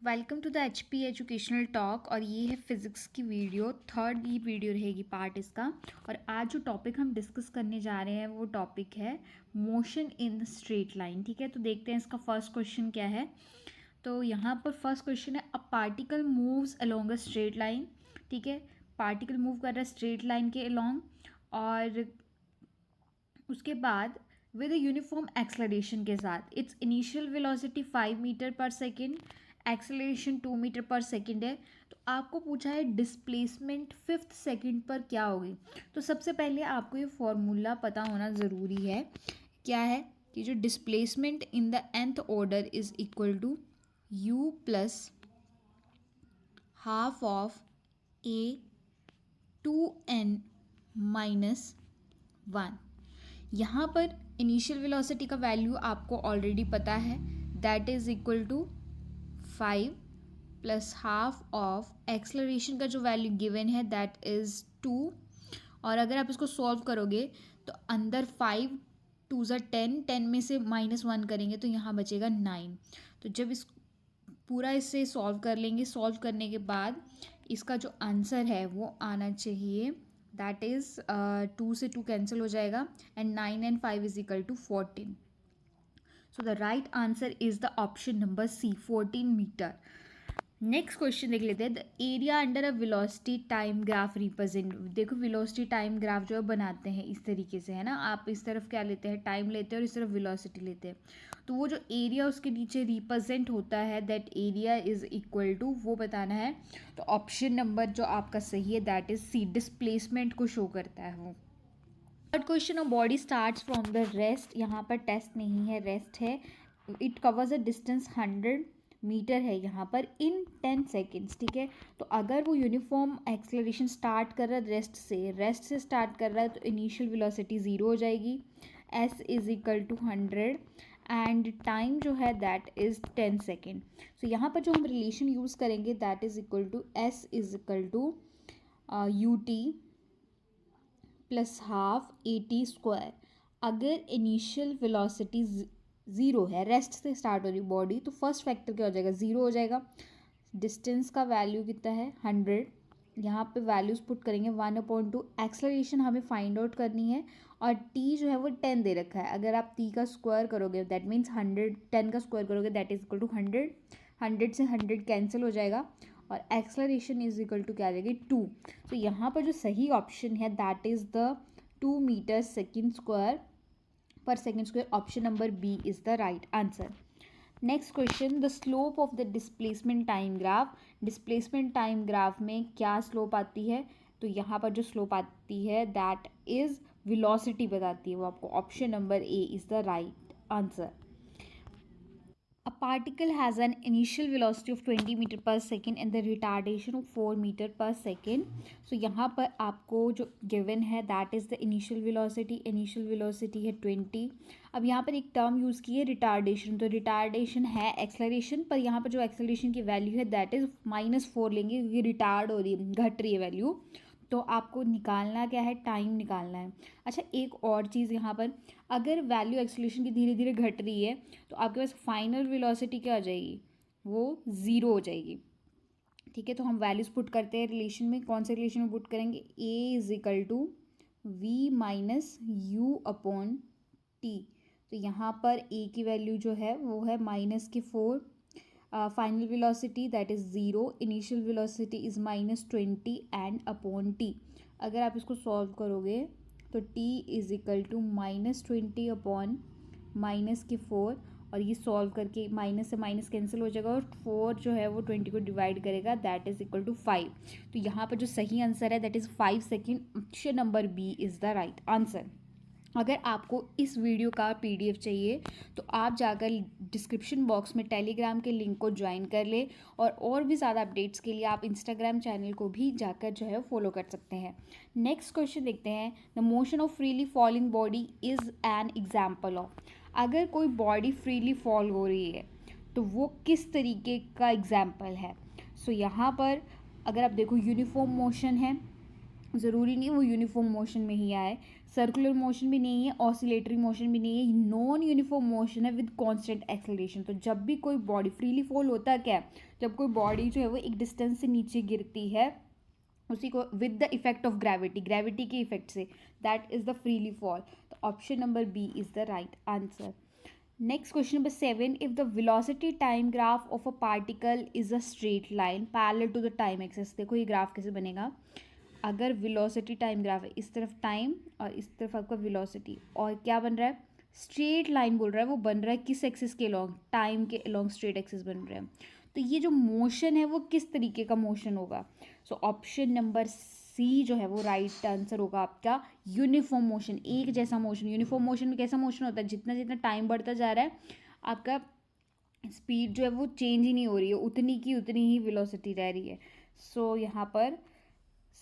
Welcome to the H P educational talk. और ये है फिज़िक्स की वीडियो, थर्ड ये वीडियो रहेगी पार्ट इसका। और आज जो टॉपिक हम डिस्कस करने जा रहे हैं वो टॉपिक है मोशन इन स्ट्रेट लाइन। ठीक है, तो देखते हैं इसका फर्स्ट क्वेश्चन क्या है। तो यहाँ पर फर्स्ट क्वेश्चन है, a particle moves along a straight line. ठीक है, पार्टिकल मूव कर रहा है स्ट्रेट लाइन के अलोंग, और उसके बाद विद यूनिफॉर्म एक्सलरेशन के साथ। It's initial velocity 5 metre per second, acceleration 2 metre per second है। तो आपको पूछा है डिस्प्लेसमेंट फिफ्थ सेकेंड पर क्या होगी। तो सबसे पहले आपको ये फॉर्मूला पता होना ज़रूरी है। क्या है कि जो displacement in the nth order is equal to u plus half of a 2n-1। यहाँ पर इनिशियल वेलोसिटी का वैल्यू आपको ऑलरेडी पता है, that is equal to 5 plus half of acceleration का जो वैल्यू गिवन है दैट इज़ 2। और अगर आप इसको सॉल्व करोगे तो अंदर 5 टू ज़ा 10, 10 में से -1 करेंगे तो यहाँ बचेगा 9। तो जब इस पूरा इससे सॉल्व कर लेंगे, सॉल्व करने के बाद इसका जो आंसर है वो आना चाहिए, दैट इज़ 2 से 2 कैंसिल हो जाएगा and 9 and 5 is equal to 14। So the right answer is the option number C, 14 metre. Next question देख लेते हैं, the area under a velocity time graph represent. देखो वेलोसिटी टाइम ग्राफ जो है बनाते हैं इस तरीके से, है ना। आप इस तरफ क्या लेते हैं, टाइम लेते हैं, और इस तरफ वेलोसिटी लेते हैं। तो वो जो एरिया उसके नीचे रिप्रेजेंट होता है, that area is equal to, वो बताना है। तो ऑप्शन नंबर जो आपका सही है दैट इज सी, डिस्प्लेसमेंट को शो करता है वो। Third question, of body starts from the rest. यहाँ पर टेस्ट नहीं है, रेस्ट है। It covers a distance 100 metre है यहाँ पर इन 10 सेकेंड्स। ठीक है, तो अगर वो यूनिफॉर्म एक्सलरेशन स्टार्ट कर रहा है रेस्ट से स्टार्ट कर रहा है तो इनिशियल वेलोसिटी 0 हो जाएगी, s is equal to 100 and time जो है दैट इज़ 10 सेकेंड। सो यहाँ पर जो हम रिलेशन यूज़ करेंगे that is equal to s is equal to u t plus half AT²। अगर इनिशियल वेलोसिटी ज़ीरो है, रेस्ट से स्टार्ट हो रही बॉडी, तो फर्स्ट फैक्टर क्या हो जाएगा, ज़ीरो हो जाएगा। डिस्टेंस का वैल्यू कितना है 100, यहाँ पे वैल्यूज़ पुट करेंगे 1/2। एक्सलरेशन हमें फाइंड आउट करनी है और t जो है वो 10 दे रखा है। अगर आप t का स्क्वायर करोगे दैट मीन्स 100, 10 का स्क्वायर करोगे दैट इज इक्वल टू 100। 100 से 100 कैंसिल हो जाएगा और एक्सलरेशन इज इक्वल टू क्या आ जाएगी 2। तो यहाँ पर जो सही ऑप्शन है that is the 2 metre per second square. Option number B is the right answer. Next question, the slope of the displacement time graph. Displacement time graph में क्या स्लोप आती है, तो यहाँ पर जो स्लोप आती है दैट इज़ वेलोसिटी बताती है वो आपको। Option number A is the right answer. A particle has an initial velocity of 20 metre per second and the retardation of 4 metre per second. So यहाँ पर आपको जो गिवन है that is the initial velocity है 20। अब यहाँ पर एक टर्म यूज़ की है रिटार्डेशन। तो रिटार्डेशन है एक्सलरेशन, पर यहाँ पर जो एक्सलरेशन की वैल्यू है दैट इज़ -4 लेंगे क्योंकि रिटार्ड हो रही है, घट रही है वैल्यू। तो आपको निकालना क्या है, टाइम निकालना है। अच्छा, एक और चीज़ यहाँ पर, अगर वैल्यू एक्सलेशन की धीरे धीरे घट रही है तो आपके पास फाइनल वेलोसिटी क्या हो जाएगी, वो ज़ीरो हो जाएगी। ठीक है, तो हम वैल्यूज़ पुट करते हैं रिलेशन में। कौन से रिलेशन में पुट करेंगे, a is equal to v minus u upon t. तो यहाँ पर a की वैल्यू जो है वो है -4, final velocity that is 0, initial velocity is -20 and upon t. अगर आप इसको सॉल्व करोगे तो t is equal to -20 upon -4, और ये सॉल्व करके माइनस से माइनस कैंसिल हो जाएगा और 4 जो है वो 20 को डिवाइड करेगा दैट इज़ इक्वल टू 5। तो यहाँ पर जो सही आंसर है that is 5 second. Option number B is the right answer. अगर आपको इस वीडियो का PDF चाहिए तो आप जाकर डिस्क्रिप्शन बॉक्स में टेलीग्राम के लिंक को ज्वाइन कर ले, और भी ज़्यादा अपडेट्स के लिए आप इंस्टाग्राम चैनल को भी जाकर जो है फॉलो कर सकते हैं। नेक्स्ट क्वेश्चन देखते हैं, the motion of freely falling body is an example of. अगर कोई बॉडी फ्रीली फॉल हो रही है तो वो किस तरीके का एग्जाम्पल है। सो यहाँ पर अगर आप देखो यूनिफॉर्म मोशन है, ज़रूरी नहीं वो यूनिफॉर्म मोशन में ही आए, सर्कुलर मोशन भी नहीं है, ऑसिलेटरी मोशन भी नहीं है, नॉन यूनिफॉर्म मोशन है विद कांस्टेंट एक्सेलरेशन। तो जब भी कोई बॉडी फ्रीली फॉल होता है क्या है, जब कोई बॉडी जो है वो एक डिस्टेंस से नीचे गिरती है उसी को with the effect of gravity, gravity के इफेक्ट से, that is the freely fall. तो option number B is the right answer. Next question number 7, if the velocity time graph of a particle is a straight line parallel to the time axis. देखो ये graph कैसे बनेगा, अगर velocity time graph है, इस तरफ time और इस तरफ आपका वेलोसिटी, और क्या बन रहा है, स्ट्रेट लाइन बोल रहा है, वो बन रहा है किस एक्सिस के अलॉन्ग, टाइम के अलॉन्ग स्ट्रेट एक्सिस बन रहा है। तो ये जो मोशन है वो किस तरीके का मोशन होगा, सो ऑप्शन नंबर सी जो है वो राइट आंसर होगा आपका, यूनिफॉर्म मोशन, एक जैसा मोशन। यूनिफॉर्म मोशन में कैसा मोशन होता है, जितना जितना टाइम बढ़ता जा रहा है आपका स्पीड जो है वो चेंज ही नहीं हो रही है, उतनी की उतनी ही वेलोसिटी रह रही है। सो यहाँ पर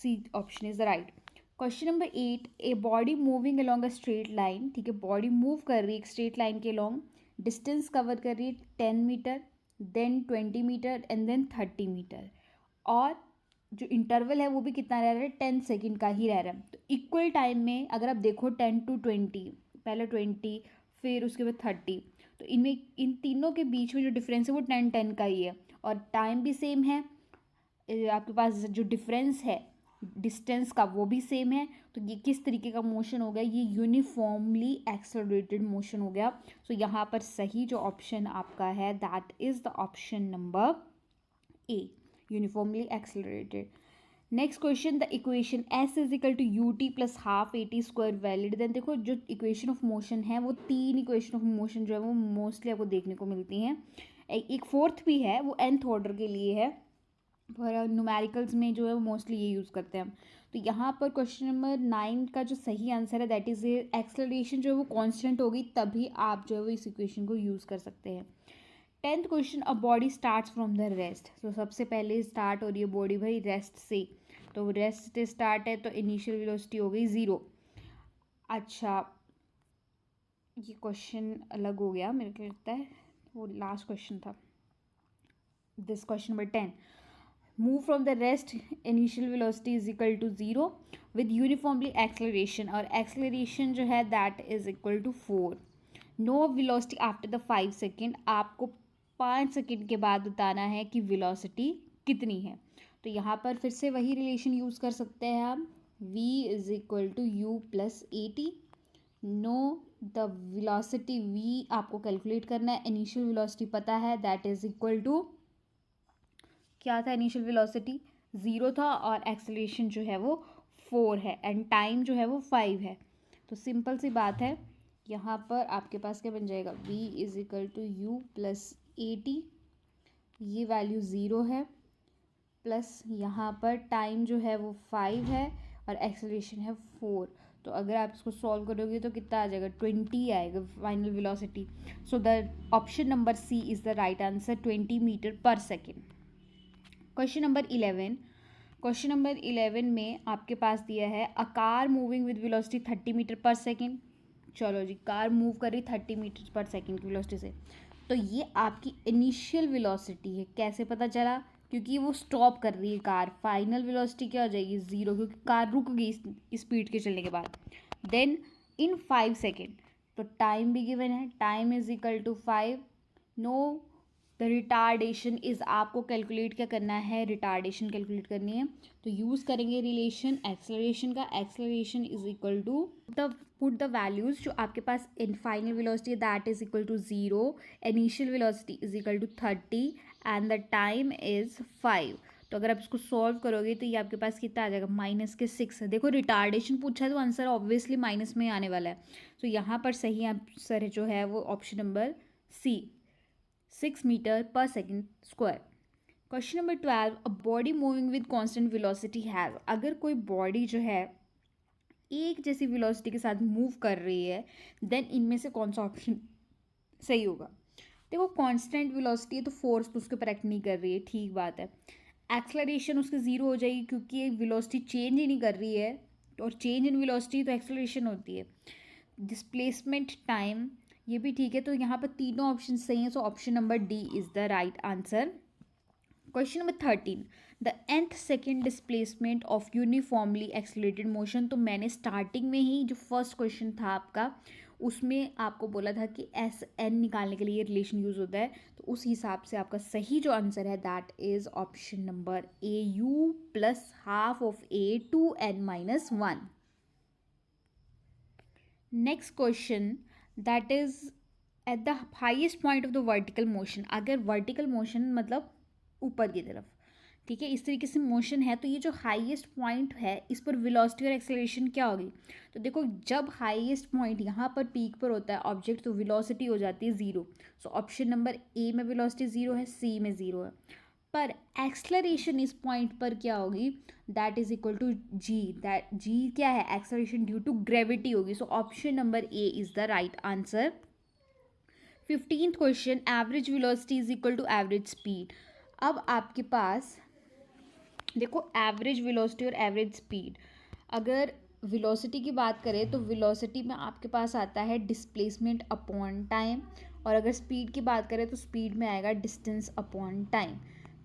C option is the right. Question number 8, a body moving along a straight line, ठीक है, बॉडी मूव कर रही है एक स्ट्रेट लाइन के अलॉन्ग, डिस्टेंस कवर कर रही है 10 metre, then 20 metre and then 30 metre, और जो इंटरवल है वो भी कितना रह रहा है, 10 सेकेंड का ही रह रहा है। तो इक्वल टाइम में अगर आप देखो 10 to 20, पहले 20 फिर उसके बाद 30, तो इनमें इन तीनों के बीच में जो डिफरेंस है वो 10-10 का ही है, और टाइम भी सेम है, आपके पास जो डिफरेंस है डिस्टेंस का वो भी सेम है। तो ये किस तरीके का मोशन हो गया, ये यूनिफॉर्मली एक्सेलरेटेड मोशन हो गया। सो यहाँ पर सही जो ऑप्शन आपका है that is the option number A, uniformly accelerated. Next question, the equation S is equal to u t plus half a t square valid. Then देखो जो इक्वेशन ऑफ मोशन है वो तीन इक्वेशन ऑफ मोशन जो है वो mostly आपको देखने को मिलती हैं, एक फोर्थ भी है वो nth ऑर्डर के लिए है, पर न्यूमेरिकल्स में जो है वो मोस्टली ये यूज़ करते हैं हम। तो यहाँ पर क्वेश्चन नंबर 9 का जो सही आंसर है दैट इज़ एक्सेलरेशन जो है वो कांस्टेंट होगी, तभी आप जो है वो इस इक्वेशन को यूज़ कर सकते हैं। 10th question, a body starts from the rest. तो सबसे पहले स्टार्ट हो रही है बॉडी भाई रेस्ट से, तो रेस्ट से स्टार्ट है तो इनिशियल वेलोसिटी हो गई 0। अच्छा ये क्वेश्चन अलग हो गया मेरे को लगता है, वो लास्ट क्वेश्चन था। This question number 10, move from the rest, initial velocity is equal to 0 with uniformly acceleration, और acceleration जो है that is equal to 4, no velocity after the 5 second. आपको 5 सेकेंड के बाद बताना है कि velocity कितनी है। तो यहाँ पर फिर से वही रिलेशन यूज़ कर सकते हैं हम, v is equal to u plus at। Know the velocity v आपको कैलकुलेट करना है, इनिशियल velocity पता है दैट इज इक्वल टू, क्या था इनिशियल वेलोसिटी 0 था, और एक्सेलरेशन जो है वो 4 है, एंड टाइम जो है वो 5 है। तो सिंपल सी बात है, यहाँ पर आपके पास क्या बन जाएगा, v is equal to u plus a t, ये वैल्यू 0 है, प्लस यहाँ पर टाइम जो है वो 5 है और एक्सेलरेशन है 4। तो अगर आप इसको सॉल्व करोगे तो कितना आ जाएगा, 20 आएगा final velocity. So the option number C is the right answer, 20 metre per second. Question number 11, question number 11 में आपके पास दिया है a car moving with velocity 30 metre per second. चलो जी, कार मूव कर रही 30 मीटर पर सेकेंड की वेलोसिटी से, तो ये आपकी इनिशियल वेलोसिटी है। कैसे पता चला, क्योंकि वो स्टॉप कर रही है कार, फाइनल वेलोसिटी क्या हो जाएगी 0, क्योंकि कार रुक गई स्पीड के चलने के बाद। देन इन 5 सेकेंड, तो टाइम भी गिवन है, time is equal to 5। Know the retardation is, आपको कैलकुलेट क्या करना है, रिटार्डेशन कैलकुलेट करनी है। तो यूज़ करेंगे रिलेशन एक्सेलरेशन का, acceleration is equal to the put the values जो आपके पास in final velocity that is equal to 0, initial velocity is equal to 30 and the time is 5। तो अगर आप इसको सॉल्व करोगे तो ये आपके पास कितना आ जाएगा, -6 है। देखो रिटार्डेशन पूछा है तो आंसर ऑब्वियसली माइनस में आने वाला है। तो यहाँ पर सही आंसर जो है वो option number C, 6 metre per second square. Question number 12, a body moving with constant velocity has. अगर कोई बॉडी जो है एक जैसी वेलोसिटी के साथ मूव कर रही है, देन इनमें से कौन सा ऑप्शन सही होगा। देखो कांस्टेंट वेलोसिटी है तो फोर्स तो उसके ऊपर एक्ट नहीं कर रही है, ठीक बात है। एक्सेलरेशन उसकी 0 हो जाएगी क्योंकि ये वेलोसिटी चेंज ही नहीं कर रही है, और चेंज इन वेलोसिटी तो एक्सेलरेशन होती है। डिस्प्लेसमेंट टाइम ये भी ठीक है, तो यहाँ पर तीनों ऑप्शन सही हैं, सो option number D is the right answer. Question number 13, the nth second displacement of uniformly accelerated motion. तो मैंने स्टार्टिंग में ही जो फर्स्ट क्वेश्चन था आपका उसमें आपको बोला था कि एस एन निकालने के लिए रिलेशन यूज होता है, तो उस हिसाब से आपका सही जो आंसर है that is option number A, u plus half of a two n minus one. Next question that is at the highest point of the vertical motion. अगर वर्टिकल मोशन मतलब ऊपर की तरफ, ठीक है, इस तरीके से मोशन है, तो ये जो हाईएस्ट पॉइंट है इस पर वेलोसिटी और एक्सेलरेशन क्या होगी। तो देखो जब हाईएस्ट पॉइंट यहाँ पर पीक पर होता है ऑब्जेक्ट, तो वेलोसिटी हो जाती है ज़ीरो। सो ऑप्शन नंबर ए में वेलोसिटी ज़ीरो है, सी में ज़ीरो है, पर एक्सेलरेशन इस पॉइंट पर क्या होगी, that is equal to g. That g क्या है, एक्सेलरेशन ड्यू टू ग्रेविटी होगी। So option number A is the right answer. 15th question, average velocity is equal to average speed. अब आपके पास देखो एवरेज वेलोसिटी और एवरेज स्पीड, अगर velocity की बात करें तो वेलोसिटी में आपके पास आता है डिस्प्लेसमेंट अपॉन टाइम, और अगर स्पीड की बात करें तो स्पीड में आएगा डिस्टेंस अपॉन टाइम।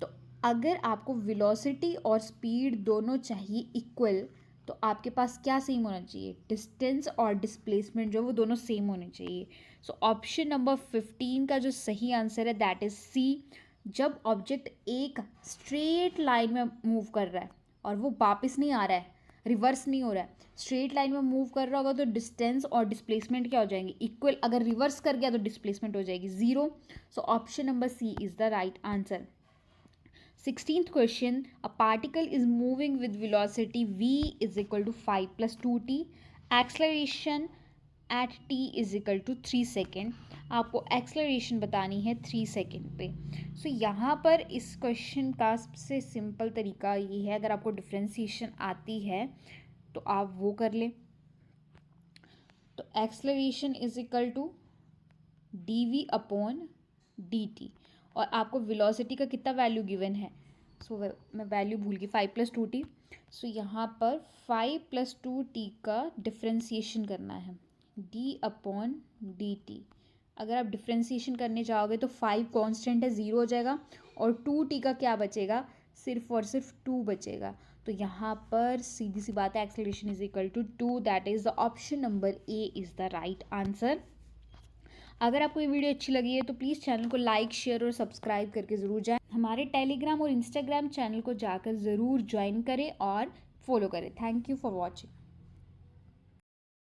तो अगर आपको वेलोसिटी और स्पीड दोनों चाहिए इक्वल, तो आपके पास क्या सेम होना चाहिए, डिस्टेंस और डिस्प्लेसमेंट जो वो दोनों सेम होने चाहिए। सो ऑप्शन नंबर 15 का जो सही आंसर है दैट इज सी। जब ऑब्जेक्ट एक स्ट्रेट लाइन में मूव कर रहा है और वो वापस नहीं आ रहा है, रिवर्स नहीं हो रहा है, स्ट्रेट लाइन में मूव कर रहा होगा, तो डिस्टेंस और डिस्प्लेसमेंट क्या हो जाएंगे, इक्वल। अगर रिवर्स कर गया तो डिस्प्लेसमेंट हो जाएगी zero. So option number C is the right answer. 16th question, a particle is moving with velocity v is equal to 5 + 2t, acceleration at t is equal to 3 second. आपको acceleration बतानी है 3 second पे। सो यहाँ पर इस question का सबसे simple तरीका ये है, अगर आपको डिफ्रेंसीशन आती है तो आप वो कर लें। तो acceleration is equal to d v upon d t, और आपको वेलोसिटी का कितना वैल्यू गिवन है, सो मैं वैल्यू भूल गई, 5 + 2t। सो यहाँ पर 5 + 2t का डिफ्रेंसीशन करना है, d अपॉन डी टी। अगर आप डिफ्रेंसीशन करने जाओगे तो 5 कांस्टेंट है, 0 हो जाएगा, और 2t का क्या बचेगा, सिर्फ और सिर्फ 2 बचेगा। तो यहाँ पर सीधी सी बात है, acceleration is equal to 2, that is the option number A is the right answer. अगर आपको ये वीडियो अच्छी लगी है तो प्लीज़ चैनल को लाइक, शेयर और सब्सक्राइब करके ज़रूर जाएं। हमारे टेलीग्राम और इंस्टाग्राम चैनल को जाकर ज़रूर ज्वाइन करें और फॉलो करें। Thank you for watching.